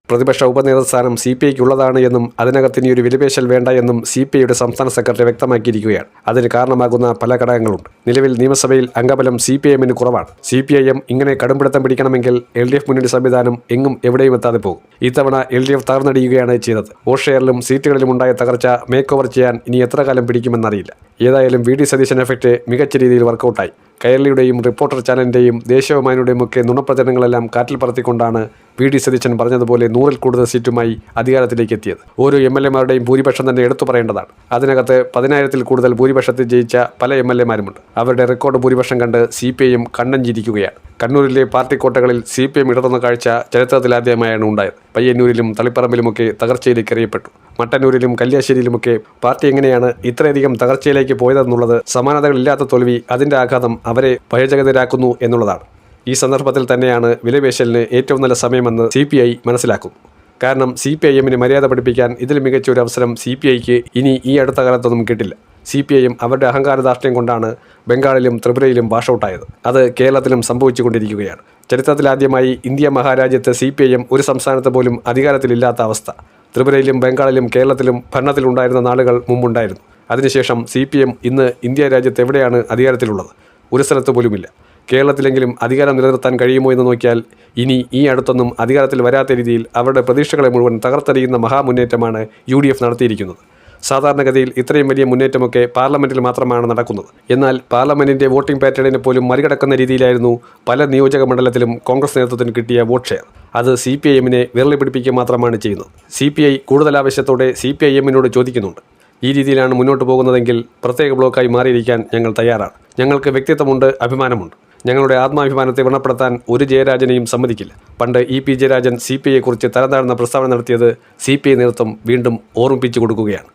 പ്രതിപക്ഷ ഉപനേതൃസ്ഥാനം CPIക്കുള്ളതാണ് എന്നും അതിനകത്ത് ഇനിയൊരു വിലപേശൽ വേണ്ട എന്നും CPIയുടെ സംസ്ഥാന സെക്രട്ടറി വ്യക്തമാക്കിയിരിക്കുകയാണ്. അതിന് കാരണമാകുന്ന പല ഘടകങ്ങളുണ്ട്. നിലവിൽ നിയമസഭയിൽ അംഗബലം CPIഎമ്മിന് കുറവാണ്. CPIഎം ഇങ്ങനെ കടുംപിടുത്തം പിടിക്കണമെങ്കിൽ LDF മുന്നണി സംവിധാനം എങ്ങും എവിടെയും എത്താതെ പോകും. ഇത്തവണ LDF തകർന്നടിയുകയാണ് ചെയ്തത്. വോട്ട് ഷെയറിലും സീറ്റുകളിലും ഉണ്ടായ തകർച്ച മേക്ക് ഓവർ ചെയ്യാൻ ഇനി എത്ര കാലം പിടിക്കുമെന്നറിയില്ല. ഏതായാലും VD സതീശൻ എഫക്റ്റ് മികച്ച രീതിയിൽ വർക്കൗട്ടായി. കൈരളിയുടെയും റിപ്പോർട്ടർ ചാനലിൻ്റെയും ദേശീയമാനുടെയും ഒക്കെ നുണപ്രചരണങ്ങളെല്ലാം കാറ്റിൽ പറത്തിക്കൊണ്ടാണ് VD സതീശൻ പറഞ്ഞതുപോലെ 100-ൽ കൂടുതൽ സീറ്റുമായി അധികാരത്തിലേക്ക് എത്തിയത്. ഓരോ MLAമാരുടെയും ഭൂരിപക്ഷം തന്നെ എടുത്തു പറയേണ്ടതാണ്. അതിനകത്ത് 10,000-ൽ കൂടുതൽ ഭൂരിപക്ഷത്തിൽ ജയിച്ച പല MLAമാരുമുണ്ട്. അവരുടെ റെക്കോർഡ് ഭൂരിപക്ഷം കണ്ട് CPIയും കണ്ണഞ്ചിരിക്കുകയാണ്. കണ്ണൂരിലെ പാർട്ടി കോട്ടകളിൽ CPIഎം ഇടതുന്ന കാഴ്ച ചരിത്രത്തിലാദ്യമായാണ് ഉണ്ടായത്. പയ്യന്നൂരിലും തളിപ്പറമ്പിലുമൊക്കെ തകർച്ചയിലേക്ക് എറിയപ്പെട്ടു. മട്ടന്നൂരിലും കല്യാശ്ശേരിയിലുമൊക്കെ പാർട്ടി എങ്ങനെയാണ് ഇത്രയധികം തകർച്ചയിലേക്ക് പോയതെന്നുള്ളത്, സമാനതകളില്ലാത്ത തോൽവി, അതിൻ്റെ ആഘാതം അവരെ ഭയചകിതരാക്കുന്നു എന്നുള്ളതാണ്. ഈ സന്ദർഭത്തിൽ തന്നെയാണ് വിലപേശലിന് ഏറ്റവും നല്ല സമയമെന്ന് CPI മനസ്സിലാക്കുന്നു. കാരണം CPIഎമ്മിന് മര്യാദ പഠിപ്പിക്കാൻ ഇതിൽ മികച്ച ഒരു അവസരം CPIക്ക് ഇനി ഈ അടുത്ത കാലത്തൊന്നും കിട്ടില്ല. CPIഎം അവരുടെ അഹങ്കാരധാർഷ്ട്യം കൊണ്ടാണ് ബംഗാളിലും ത്രിപുരയിലും വാഷൗട്ടായത്. അത് കേരളത്തിലും സംഭവിച്ചുകൊണ്ടിരിക്കുകയാണ്. ചരിത്രത്തിലാദ്യമായി ഇന്ത്യ മഹാരാജ്യത്ത് CPIഎം ഒരു സംസ്ഥാനത്ത് പോലും അധികാരത്തിലില്ലാത്ത അവസ്ഥ. ത്രിപുരയിലും ബംഗാളിലും കേരളത്തിലും ഭരണത്തിലുണ്ടായിരുന്ന നാളുകൾ മുമ്പുണ്ടായിരുന്നു. അതിനുശേഷം CPIഎം ഇന്ന് ഇന്ത്യ രാജ്യത്ത് എവിടെയാണ് അധികാരത്തിലുള്ളത്? ഒരു സ്ഥലത്ത് പോലുമില്ല. കേരളത്തിലെങ്കിലും അധികാരം നിലനിർത്താൻ കഴിയുമോ എന്ന് നോക്കിയാൽ ഇനി ഈ അടുത്തൊന്നും അധികാരത്തിൽ വരാത്ത രീതിയിൽ അവരുടെ പ്രതീക്ഷകളെ മുഴുവൻ തകർത്തെറിയുന്ന മഹാമുന്നേറ്റമാണ് UDF നടത്തിയിരിക്കുന്നത്. സാധാരണഗതിയിൽ ഇത്രയും വലിയ മുന്നേറ്റമൊക്കെ പാർലമെൻറ്റിൽ മാത്രമാണ് നടക്കുന്നത്. എന്നാൽ പാർലമെൻറ്റിൻ്റെ വോട്ടിംഗ് പാറ്റേണിനെ പോലും മറികടക്കുന്ന രീതിയിലായിരുന്നു പല നിയോജക മണ്ഡലത്തിലും കോൺഗ്രസ് നേതൃത്വത്തിന് കിട്ടിയ വോട്ട് ഷെയർ. അത് CPIഎമ്മിനെ വിരളി പിടിപ്പിക്കുക മാത്രമാണ് ചെയ്യുന്നത്. CPI കൂടുതൽ ആവശ്യത്തോടെ CPIഎമ്മിനോട് ചോദിക്കുന്നുണ്ട്. ഈ രീതിയിലാണ് മുന്നോട്ട് പോകുന്നതെങ്കിൽ പ്രത്യേക ബ്ലോക്കായി മാറിയിരിക്കാൻ ഞങ്ങൾ തയ്യാറാണ്. ഞങ്ങൾക്ക് വ്യക്തിത്വമുണ്ട്, അഭിമാനമുണ്ട്. ഞങ്ങളുടെ ആത്മാഭിമാനത്തെ വ്രണപ്പെടുത്താൻ ഒരു ജയരാജനെയും സമ്മതിക്കില്ല. പണ്ട് EP ജയരാജൻ CPIയെക്കുറിച്ച് തരംതാഴ്ന്ന പ്രസ്താവന നടത്തിയത് CPI നേതൃത്വം വീണ്ടും ഓർമ്മിപ്പിച്ചു കൊടുക്കുകയാണ്.